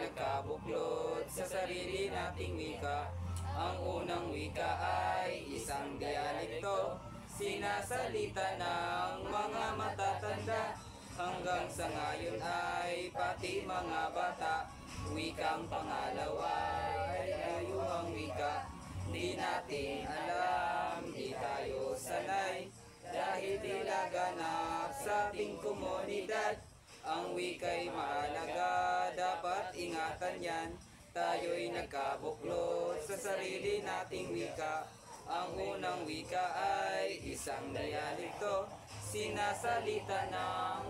nagkabuklod sa sarili nating wika. Ang unang wika ay isang dialekto, sinasalita ng mga matatanda. Hanggang sa ngayon ay pati mga bata. Wikang pangalawa ay ayuhang wika. Di natin alam, di tayo sanay, dahil tila ganap sa ating komunidad. Ang wika'y mahalaga, dapat ingatan yan. Tayo'y nagkabuklod sa sarili nating wika. Ang unang wika ay isang dialekto, sinasalita ng